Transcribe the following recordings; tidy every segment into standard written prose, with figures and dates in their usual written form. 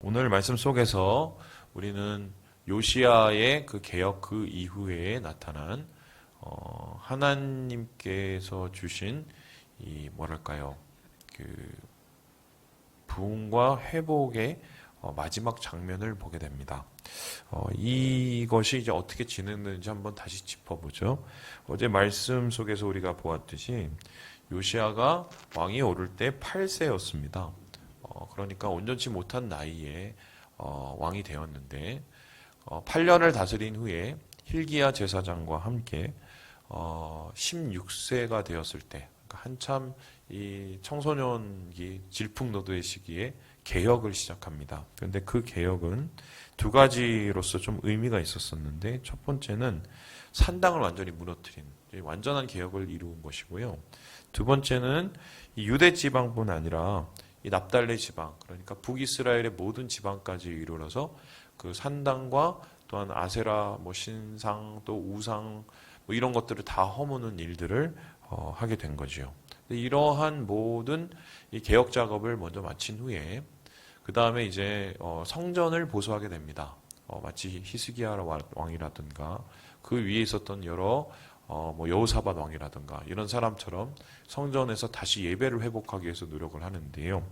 오늘 말씀 속에서 우리는 요시야의 그 개혁 그 이후에 나타난 하나님께서 주신 이 뭐랄까요 그 부흥과 회복의 마지막 장면을 보게 됩니다. 이것이 이제 어떻게 진행되는지 한번 다시 짚어보죠. 어제 말씀 속에서 우리가 보았듯이 요시야가 왕이 오를 때 8세였습니다. 그러니까 온전치 못한 나이에 왕이 되었는데 8년을 다스린 후에 hil기야 제사장과 함께 16세가 되었을 때 그러니까 한참 이 청소년기 질풍노도의 시기에 개혁을 시작합니다. 그런데 그 개혁은 두 가지로서 좀 의미가 있었었는데 첫 번째는 산당을 완전히 무너뜨린 완전한 개혁을 이루은 것이고요. 두 번째는 이 유대 지방뿐 아니라 이 납달레 지방, 그러니까 북이스라엘의 모든 지방까지 이르러서 그 산당과 또한 아세라, 신상, 또 우상, 이런 것들을 다 허무는 일들을 하게 된 거죠. 이러한 모든 이 개혁 작업을 먼저 마친 후에 그 다음에 이제 성전을 보수하게 됩니다. 마치 히스기야 왕이라든가 그 위에 있었던 여러 여호사밧 왕이라든가 이런 사람처럼 성전에서 다시 예배를 회복하기 위해서 노력을 하는데요.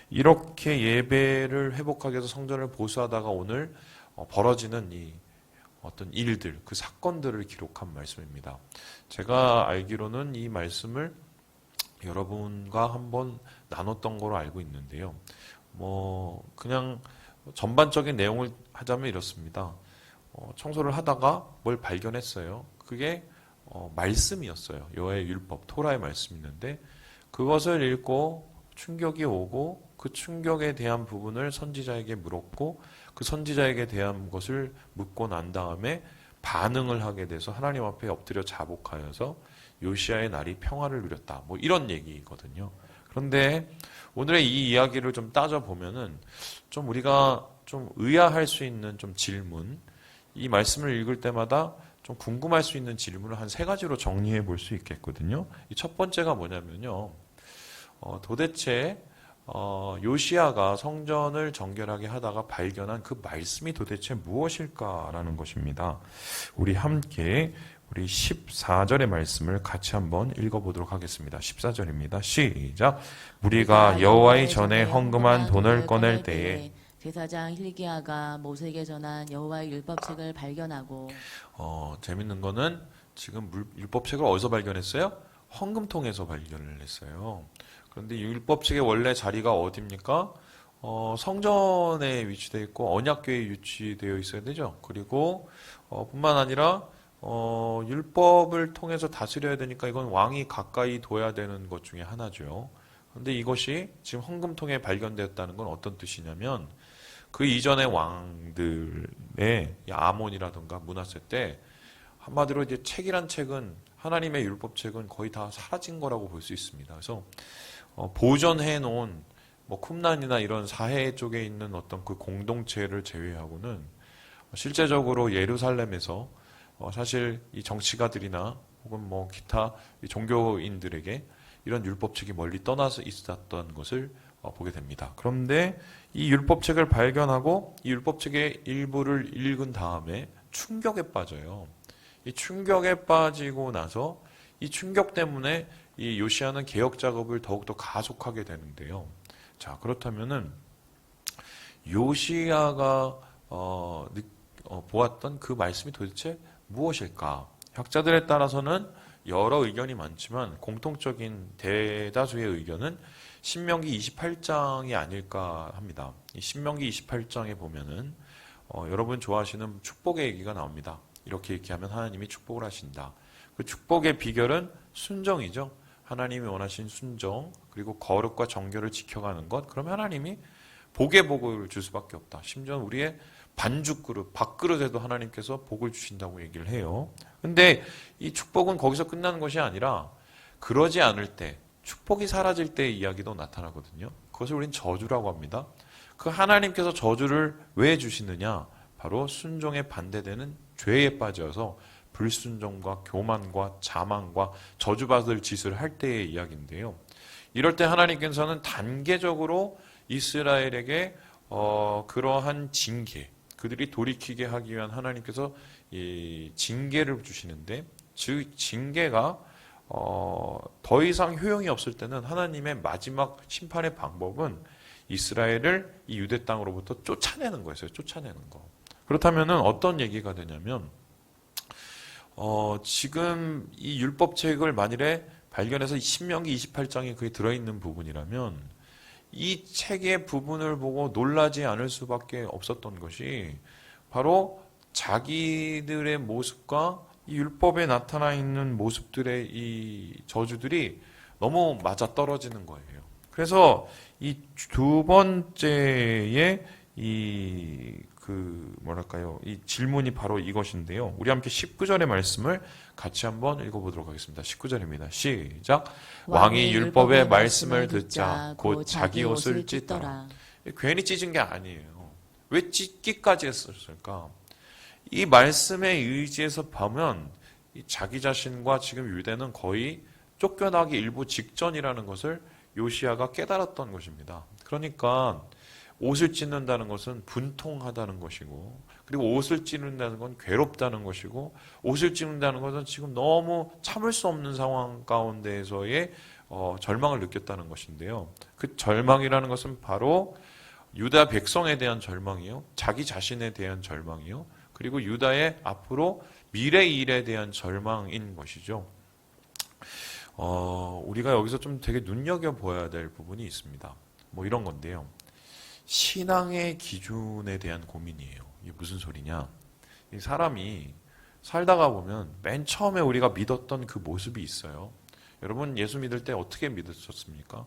이렇게 예배를 회복하기 위해서 성전을 보수하다가 오늘 벌어지는 이 어떤 일들, 그 사건들을 기록한 말씀입니다. 제가 알기로는 이 말씀을 여러분과 한번 나눴던 거로 알고 있는데요. 그냥 전반적인 내용을 하자면 이렇습니다. 청소를 하다가 뭘 발견했어요. 그게 말씀이었어요. 여호와의 율법, 토라의 말씀이 있는데 그것을 읽고 충격이 오고 그 충격에 대한 부분을 선지자에게 물었고 그 선지자에게 대한 것을 묻고 난 다음에 반응을 하게 돼서 하나님 앞에 엎드려 자복하여서 요시야의 날이 평화를 누렸다. 이런 얘기거든요. 그런데 오늘의 이 이야기를 좀 따져보면은 좀 우리가 좀 의아할 수 있는 좀 질문, 이 말씀을 읽을 때마다 좀 궁금할 수 있는 질문을 한 세 가지로 정리해 볼 수 있겠거든요. 이 첫 번째가 뭐냐면요. 도대체 요시야가 성전을 정결하게 하다가 발견한 그 말씀이 도대체 무엇일까라는 것입니다. 우리 함께 우리 14절의 말씀을 같이 한번 읽어보도록 하겠습니다. 14절입니다. 시작. 무리가 여호와의 전에 헌금한 돈을 꺼낼 때에 제사장 hil기야가 모세에게 전한 여호와의 율법책을 발견하고 재밌는 거는 지금 율법책을 어디서 발견했어요? 헌금통에서 발견을 했어요. 그런데 이 율법책의 원래 자리가 어디입니까? 성전에 위치되어 있고 언약궤에 위치되어 있어야 되죠. 그리고 뿐만 아니라 율법을 통해서 다스려야 되니까 이건 왕이 가까이 둬야 되는 것 중에 하나죠. 그런데 이것이 지금 헌금통에 발견되었다는 건 어떤 뜻이냐면 그 이전의 왕들의 아몬이라든가 므낫세 때 한마디로 이제 책이란 책은 하나님의 율법책은 거의 다 사라진 거라고 볼 수 있습니다. 그래서 보존해 놓은 쿰란이나 이런 사해 쪽에 있는 어떤 그 공동체를 제외하고는 실제적으로 예루살렘에서 사실 이 정치가들이나 혹은 기타 종교인들에게 이런 율법책이 멀리 떠나서 있었던 것을 보게 됩니다. 그런데 이 율법책을 발견하고 이 율법책의 일부를 읽은 다음에 충격에 빠져요. 이 충격에 빠지고 나서 이 충격 때문에 이 요시야는 개혁 작업을 더욱더 가속하게 되는데요. 자, 그렇다면은 요시야가 보았던 그 말씀이 도대체 무엇일까? 학자들에 따라서는 여러 의견이 많지만 공통적인 대다수의 의견은 신명기 28장이 아닐까 합니다. 이 신명기 28장에 보면은 여러분 좋아하시는 축복의 얘기가 나옵니다. 이렇게 하면 하나님이 축복을 하신다. 그 축복의 비결은 순정이죠. 하나님이 원하신 순정, 그리고 거룩과 정결을 지켜가는 것. 그러면 하나님이 복의 복을 줄 수밖에 없다. 심지어 우리의 반죽 그릇, 밥그릇에도 하나님께서 복을 주신다고 얘기를 해요. 근데 이 축복은 거기서 끝나는 것이 아니라 그러지 않을 때, 축복이 사라질 때의 이야기도 나타나거든요. 그것을 우리는 저주라고 합니다. 그 하나님께서 저주를 왜 주시느냐? 바로 순종에 반대되는 죄에 빠져서 불순종과 교만과 자만과 저주받을 짓을 할 때의 이야기인데요. 이럴 때 하나님께서는 단계적으로 이스라엘에게 그러한 징계, 그들이 돌이키게 하기 위한 하나님께서 이 징계를 주시는데, 즉 징계가 더 이상 효용이 없을 때는 하나님의 마지막 심판의 방법은 이스라엘을 이 유대 땅으로부터 쫓아내는 거였어요. 쫓아내는 거. 그렇다면은 어떤 얘기가 되냐면, 지금 이 율법책을 만일에 발견해서 신명기 28장에 그게 들어있는 부분이라면 이 책의 부분을 보고 놀라지 않을 수밖에 없었던 것이 바로 자기들의 모습과 이 율법에 나타나 있는 모습들의 이 저주들이 너무 맞아 떨어지는 거예요. 그래서 이 두 번째의 이 질문이 바로 이것인데요. 우리 함께 19절의 말씀을 같이 한번 읽어보도록 하겠습니다. 19절입니다. 시작. 왕이 율법의 말씀을 듣자 곧 자기 옷을 찢더라. 괜히 찢은 게 아니에요. 왜 찢기까지 했었을까? 이 말씀에 의지해서 보면 자기 자신과 지금 유대는 거의 쫓겨나기 일부 직전이라는 것을 요시야가 깨달았던 것입니다. 그러니까 옷을 찢는다는 것은 분통하다는 것이고, 그리고 옷을 찢는다는 건 괴롭다는 것이고, 옷을 찢는다는 것은 지금 너무 참을 수 없는 상황 가운데에서의 절망을 느꼈다는 것인데요. 그 절망이라는 것은 바로 유다 백성에 대한 절망이요, 자기 자신에 대한 절망이요, 그리고 유다의 앞으로 미래 일에 대한 절망인 것이죠. 우리가 여기서 좀 되게 눈여겨보아야 될 부분이 있습니다. 뭐 이런 건데요. 신앙의 기준에 대한 고민이에요. 이게 무슨 소리냐? 이 사람이 살다가 보면 맨 처음에 우리가 믿었던 그 모습이 있어요. 여러분 예수 믿을 때 어떻게 믿으셨습니까?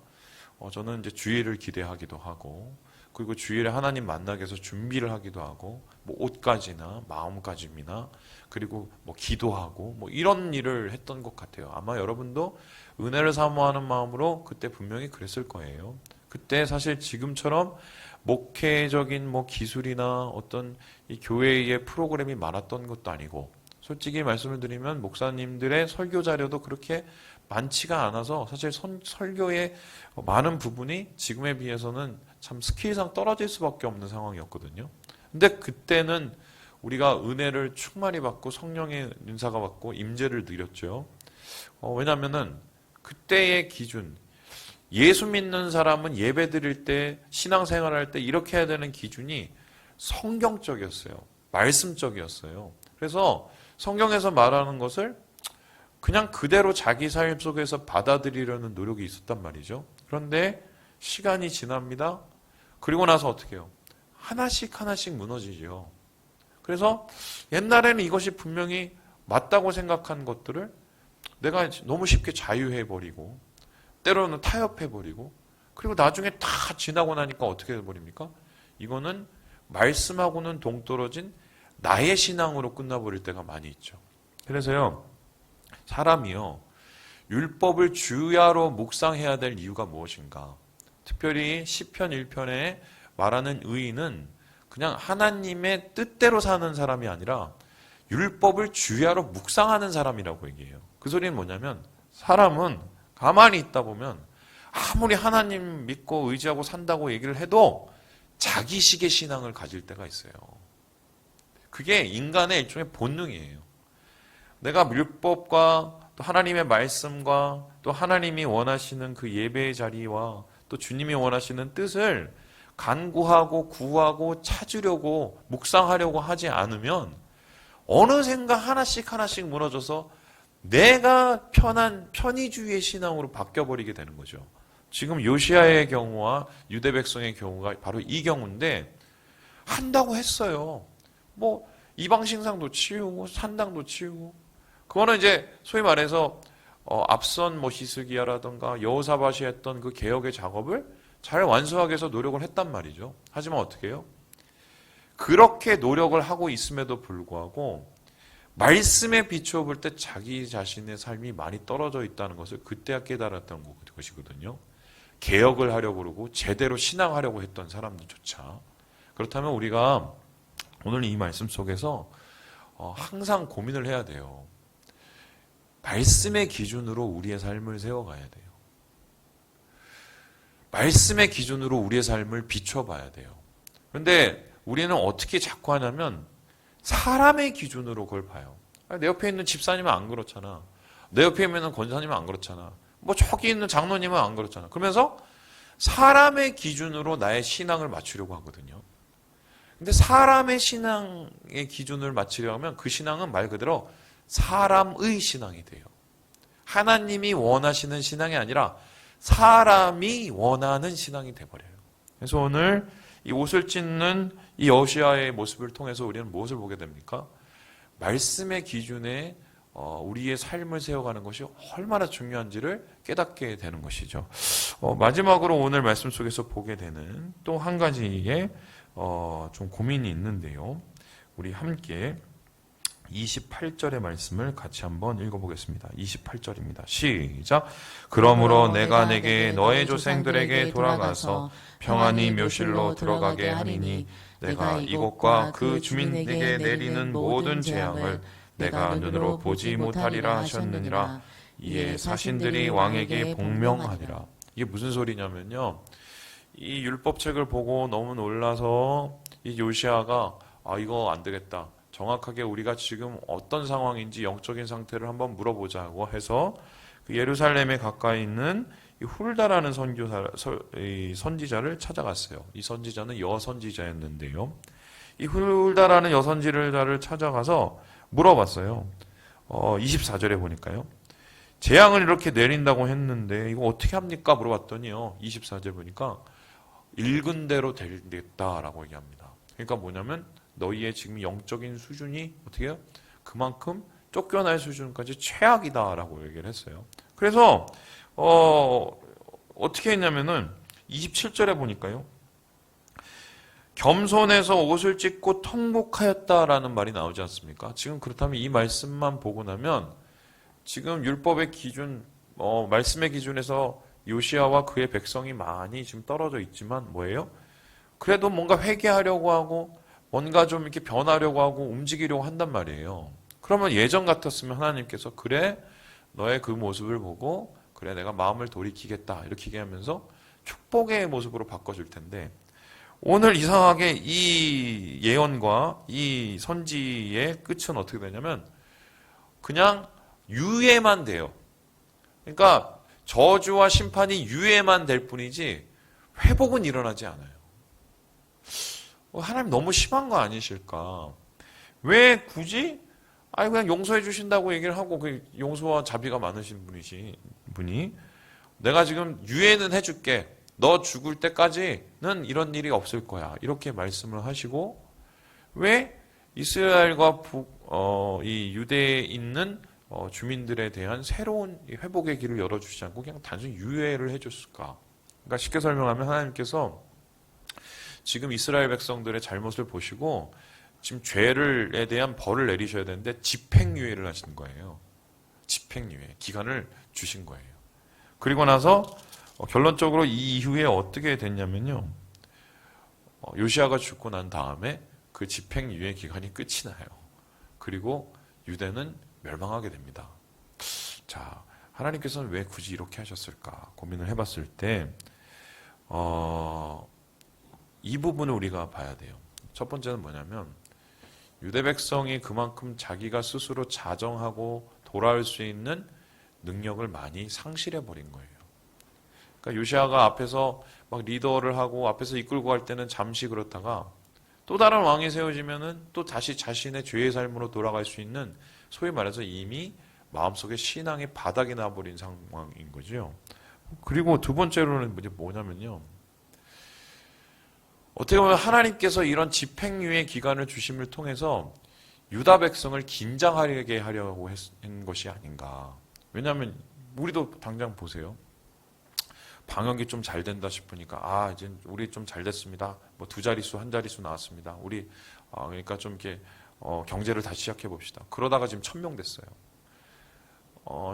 저는 이제 주일을 기대하기도 하고, 그리고 주일에 하나님 만나기 위해서 준비를 하기도 하고, 뭐 옷가지나 마음가짐이나, 그리고 뭐 기도하고, 뭐 이런 일을 했던 것 같아요. 아마 여러분도 은혜를 사모하는 마음으로 그때 분명히 그랬을 거예요. 그때 사실 지금처럼 목회적인 뭐 기술이나 어떤 이 교회의 프로그램이 많았던 것도 아니고, 솔직히 말씀을 드리면 목사님들의 설교 자료도 그렇게 많지가 않아서 사실 설교의 많은 부분이 지금에 비해서는 참 스킬상 떨어질 수밖에 없는 상황이었거든요. 근데 그때는 우리가 은혜를 충만히 받고 성령의 은사가 받고 임재를 누렸죠. 왜냐하면은 그때의 기준, 예수 믿는 사람은 예배 드릴 때, 신앙생활 할 때 이렇게 해야 되는 기준이 성경적이었어요. 말씀적이었어요. 그래서 성경에서 말하는 것을 그냥 그대로 자기 삶 속에서 받아들이려는 노력이 있었단 말이죠. 그런데 시간이 지납니다. 그리고 나서 어떻게 해요? 하나씩 하나씩 무너지죠. 그래서 옛날에는 이것이 분명히 맞다고 생각한 것들을 내가 너무 쉽게 자유해버리고, 때로는 타협해버리고, 그리고 나중에 다 지나고 나니까 어떻게 해버립니까? 이거는 말씀하고는 동떨어진 나의 신앙으로 끝나버릴 때가 많이 있죠. 그래서요, 사람이요, 율법을 주야로 묵상해야 될 이유가 무엇인가? 특별히 시편 1편에 말하는 의인은 그냥 하나님의 뜻대로 사는 사람이 아니라 율법을 주야로 묵상하는 사람이라고 얘기해요. 그 소리는 뭐냐면, 사람은 가만히 있다 보면 아무리 하나님 믿고 의지하고 산다고 얘기를 해도 자기식의 신앙을 가질 때가 있어요. 그게 인간의 일종의 본능이에요. 내가 율법과 또 하나님의 말씀과 또 하나님이 원하시는 그 예배의 자리와 또 주님이 원하시는 뜻을 간구하고 구하고 찾으려고 묵상하려고 하지 않으면 어느샌가 하나씩 하나씩 무너져서 내가 편한 편의주의의 신앙으로 바뀌어버리게 되는 거죠. 지금 요시야의 경우와 유대 백성의 경우가 바로 이 경우인데, 한다고 했어요. 뭐 이방 신상도 치우고 산당도 치우고, 그거는 이제 소위 말해서 앞선 뭐 히스기야라든가 여호사밧이 했던 그 개혁의 작업을 잘 완수하기 위해서 노력을 했단 말이죠. 하지만 어떻게 해요? 그렇게 노력을 하고 있음에도 불구하고 말씀에 비추어 볼 때 자기 자신의 삶이 많이 떨어져 있다는 것을 그때야 깨달았던 것이거든요. 개혁을 하려고 그러고 제대로 신앙하려고 했던 사람들조차. 그렇다면 우리가 오늘 이 말씀 속에서 항상 고민을 해야 돼요. 말씀의 기준으로 우리의 삶을 세워가야 돼요. 말씀의 기준으로 우리의 삶을 비춰봐야 돼요. 그런데 우리는 어떻게 자꾸 하냐면 사람의 기준으로 그걸 봐요. 내 옆에 있는 집사님은 안 그렇잖아. 내 옆에 있는 권사님은 안 그렇잖아. 뭐 저기 있는 장로님은 안 그렇잖아. 그러면서 사람의 기준으로 나의 신앙을 맞추려고 하거든요. 근데 사람의 신앙의 기준을 맞추려 하면 그 신앙은 말 그대로 사람의 신앙이 돼요. 하나님이 원하시는 신앙이 아니라 사람이 원하는 신앙이 돼버려요. 그래서 오늘 이 옷을 찢는 이 여호시아의 모습을 통해서 우리는 무엇을 보게 됩니까? 말씀의 기준에 우리의 삶을 세워가는 것이 얼마나 중요한지를 깨닫게 되는 것이죠. 마지막으로 오늘 말씀 속에서 보게 되는 또 한 가지의 좀 고민이 있는데요. 우리 함께 28절의 말씀을 같이 한번 읽어보겠습니다. 28절입니다. 시작. 그러므로 내가 내게 너의 조상들에게 돌아가서 평안히 묘실로 들어가게 하리니 내가 이곳과 그 주민에게 내리는 모든 재앙을 내가 눈으로 보지 못하리라 하셨느니라. 이에 사신들이 왕에게 복명하니라. 이게 무슨 소리냐면요. 이 율법책을 보고 너무 놀라서 이 요시아가 이거 안 되겠다. 정확하게 우리가 지금 어떤 상황인지 영적인 상태를 한번 물어보자고 해서 그 예루살렘에 가까이 있는 이 훌다라는 선지자를 찾아갔어요. 이 선지자는 여선지자였는데요. 이 훌다라는 여선지자를 찾아가서 물어봤어요. 24절에 보니까요. 재앙을 이렇게 내린다고 했는데 이거 어떻게 합니까? 물어봤더니요. 24절 보니까 읽은 대로 되겠다라고 얘기합니다. 그러니까 뭐냐면 너희의 지금 영적인 수준이 어떻게 해요? 그만큼 쫓겨날 수준까지 최악이다라고 얘기를 했어요. 그래서 어떻게 했냐면은 27절에 보니까요. 겸손해서 옷을 찢고 통곡하였다라는 말이 나오지 않습니까? 지금 그렇다면 이 말씀만 보고 나면 지금 율법의 기준, 말씀의 기준에서 요시아와 그의 백성이 많이 지금 떨어져 있지만 뭐예요? 그래도 뭔가 회개하려고 하고 뭔가 좀 이렇게 변하려고 하고 움직이려고 한단 말이에요. 그러면 예전 같았으면 하나님께서 그래 너의 그 모습을 보고 그래 내가 마음을 돌이키겠다 이렇게 얘기하면서 축복의 모습으로 바꿔줄 텐데 오늘 이상하게 이 예언과 이 선지의 끝은 어떻게 되냐면 그냥 유예만 돼요. 그러니까 저주와 심판이 유예만 될 뿐이지 회복은 일어나지 않아요. 하나님 너무 심한 거 아니실까? 왜 굳이? 그냥 용서해 주신다고 얘기를 하고 그 용서와 자비가 많으신 분이 내가 지금 유예는 해줄게. 너 죽을 때까지는 이런 일이 없을 거야. 이렇게 말씀을 하시고 왜 이스라엘과 이 유대에 있는 주민들에 대한 새로운 회복의 길을 열어주시지 않고 그냥 단순히 유예를 해줬을까? 그러니까 쉽게 설명하면 하나님께서 지금 이스라엘 백성들의 잘못을 보시고 지금 죄에 대한 벌을 내리셔야 되는데 집행유예를 하신 거예요. 집행유예 기간을 주신 거예요. 그리고 나서 결론적으로 이 이후에 어떻게 됐냐면요. 요시아가 죽고 난 다음에 그 집행유예 기간이 끝이 나요. 그리고 유대는 멸망하게 됩니다. 자, 하나님께서는 왜 굳이 이렇게 하셨을까 고민을 해봤을 때 이 부분을 우리가 봐야 돼요. 첫 번째는 뭐냐면 유대 백성이 그만큼 자기가 스스로 자정하고 돌아올 수 있는 능력을 많이 상실해 버린 거예요. 그러니까 요시아가 앞에서 막 리더를 하고 앞에서 이끌고 갈 때는 잠시 그렇다가 또 다른 왕이 세워지면은 또 다시 자신의 죄의 삶으로 돌아갈 수 있는 소위 말해서 이미 마음속에 신앙의 바닥이 나버린 상황인 거죠. 그리고 두 번째로는 뭐냐면요. 어떻게 보면 하나님께서 이런 집행유예 기간을 주심을 통해서 유다 백성을 긴장하게 하려고 한 것이 아닌가. 왜냐하면 우리도 당장 보세요. 방역이 좀 잘 된다 싶으니까 이제 우리 좀 잘 됐습니다. 뭐 2자릿수, 1자릿수 나왔습니다. 우리 그러니까 좀 이렇게 경제를 다시 시작해 봅시다. 그러다가 지금 1000명 됐어요.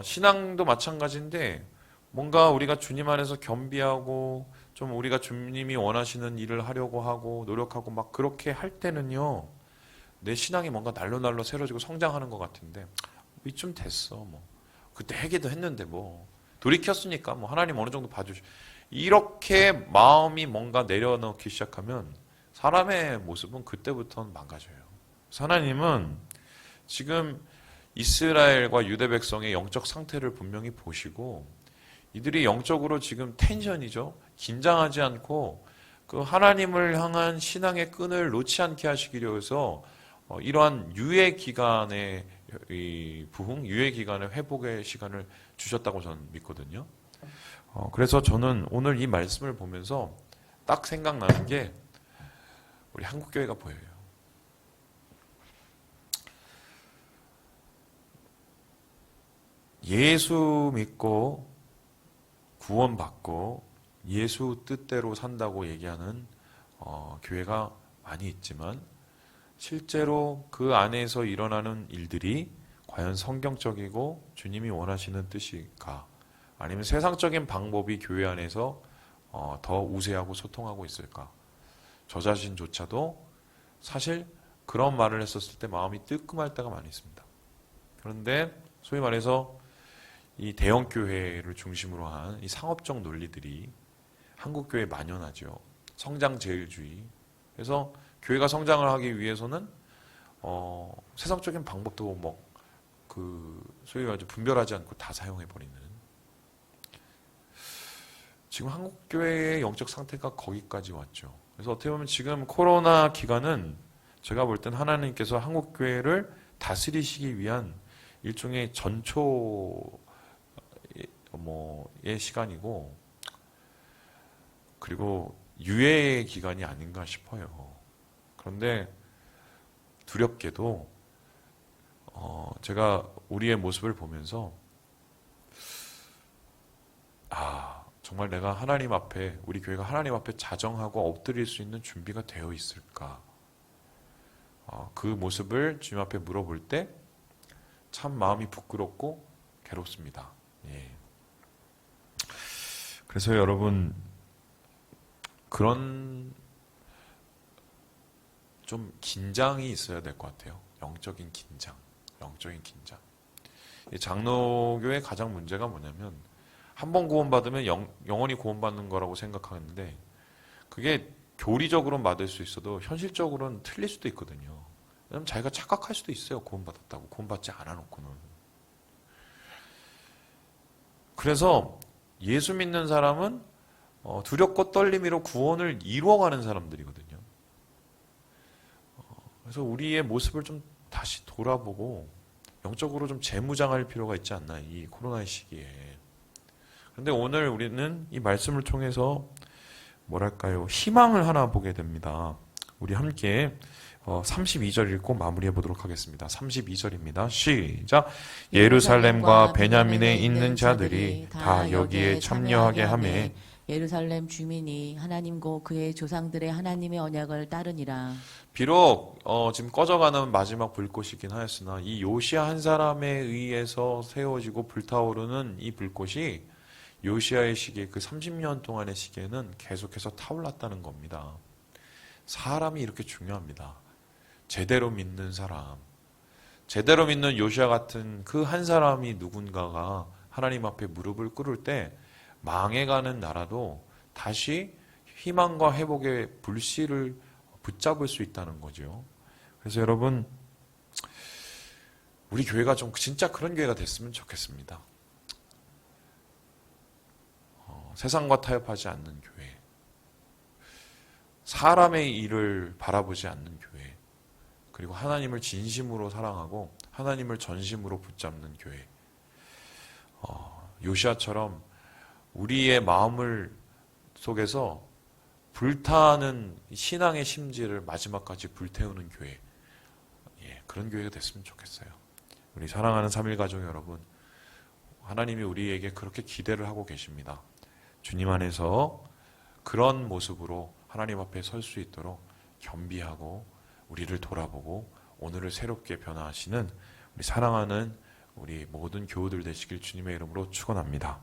신앙도 마찬가지인데 뭔가 우리가 주님 안에서 겸비하고 좀 우리가 주님이 원하시는 일을 하려고 하고 노력하고 막 그렇게 할 때는요. 내 신앙이 뭔가 날로 새로지고 성장하는 것 같은데 이쯤 됐어. 뭐 그때 회개도 했는데 뭐 돌이켰으니까 뭐 하나님 어느 정도 봐주시. 이렇게 마음이 뭔가 내려놓기 시작하면 사람의 모습은 그때부터는 망가져요. 하나님은 지금 이스라엘과 유대 백성의 영적 상태를 분명히 보시고 이들이 영적으로 지금 텐션이죠. 긴장하지 않고 그 하나님을 향한 신앙의 끈을 놓지 않게 하시기 위해서 이러한 유예 기간의 이 부흥, 유예 기간의 회복의 시간을 주셨다고 저는 믿거든요. 그래서 저는 오늘 이 말씀을 보면서 딱 생각나는 게 우리 한국교회가 보여요. 예수 믿고 구원받고 예수 뜻대로 산다고 얘기하는 교회가 많이 있지만 실제로 그 안에서 일어나는 일들이 과연 성경적이고 주님이 원하시는 뜻일까? 아니면 세상적인 방법이 교회 안에서 더 우세하고 소통하고 있을까? 저 자신조차도 사실 그런 말을 했었을 때 마음이 뜨끔할 때가 많이 있습니다. 그런데 소위 말해서 이 대형 교회를 중심으로 한 이 상업적 논리들이 한국 교회에 만연하죠. 성장 제일주의. 그래서 교회가 성장을 하기 위해서는 세상적인 방법도 소위 말해서 분별하지 않고 다 사용해 버리는. 지금 한국 교회의 영적 상태가 거기까지 왔죠. 그래서 어떻게 보면 지금 코로나 기간은 제가 볼 땐 하나님께서 한국 교회를 다스리시기 위한 일종의 전초의 시간이고, 그리고 유예의 기간이 아닌가 싶어요. 그런데 두렵게도 제가 우리의 모습을 보면서 정말 내가 하나님 앞에, 우리 교회가 하나님 앞에 자정하고 엎드릴 수 있는 준비가 되어 있을까? 그 모습을 주님 앞에 물어볼 때 참 마음이 부끄럽고 괴롭습니다. 예. 그래서 여러분, 그런 좀 긴장이 있어야 될 것 같아요. 영적인 긴장. 이 장로교의 가장 문제가 뭐냐면 한 번 구원받으면 영원히 구원받는 거라고 생각하는데 그게 교리적으로는 맞을 수 있어도 현실적으로는 틀릴 수도 있거든요. 왜냐면 자기가 착각할 수도 있어요. 구원받았다고. 구원받지 않아놓고는. 그래서 예수 믿는 사람은 두렵고 떨림으로 구원을 이루어가는 사람들이거든요. 그래서 우리의 모습을 좀 다시 돌아보고 영적으로 좀 재무장할 필요가 있지 않나, 이 코로나의 시기에. 그런데 오늘 우리는 이 말씀을 통해서 희망을 하나 보게 됩니다. 우리 함께 32절 읽고 마무리해 보도록 하겠습니다. 32절입니다. 시작. 예루살렘과 베냐민에 있는 자들이 다 여기에 참여하게 하매 예루살렘 주민이 하나님고 그의 조상들의 하나님의 언약을 따르니라. 비록 지금 꺼져가는 마지막 불꽃이긴 하였으나 이 요시야 한 사람에 의해서 세워지고 불타오르는 이 불꽃이 요시야의 시기에 그 30년 동안의 시기에는 계속해서 타올랐다는 겁니다. 사람이 이렇게 중요합니다. 제대로 믿는 사람, 제대로 믿는 요시야 같은 그 한 사람이 누군가가 하나님 앞에 무릎을 꿇을 때 망해가는 나라도 다시 희망과 회복의 불씨를 붙잡을 수 있다는 거죠. 그래서 여러분, 우리 교회가 좀 진짜 그런 교회가 됐으면 좋겠습니다. 세상과 타협하지 않는 교회, 사람의 일을 바라보지 않는 교회, 그리고 하나님을 진심으로 사랑하고 하나님을 전심으로 붙잡는 교회. 요시야처럼 우리의 마음을 속에서 불타는 신앙의 심지를 마지막까지 불태우는 교회, 그런 교회가 됐으면 좋겠어요. 우리 사랑하는 3일 가족 여러분, 하나님이 우리에게 그렇게 기대를 하고 계십니다. 주님 안에서 그런 모습으로 하나님 앞에 설 수 있도록 겸비하고 우리를 돌아보고 오늘을 새롭게 변화하시는 우리 사랑하는 우리 모든 교우들 되시길 주님의 이름으로 축원합니다.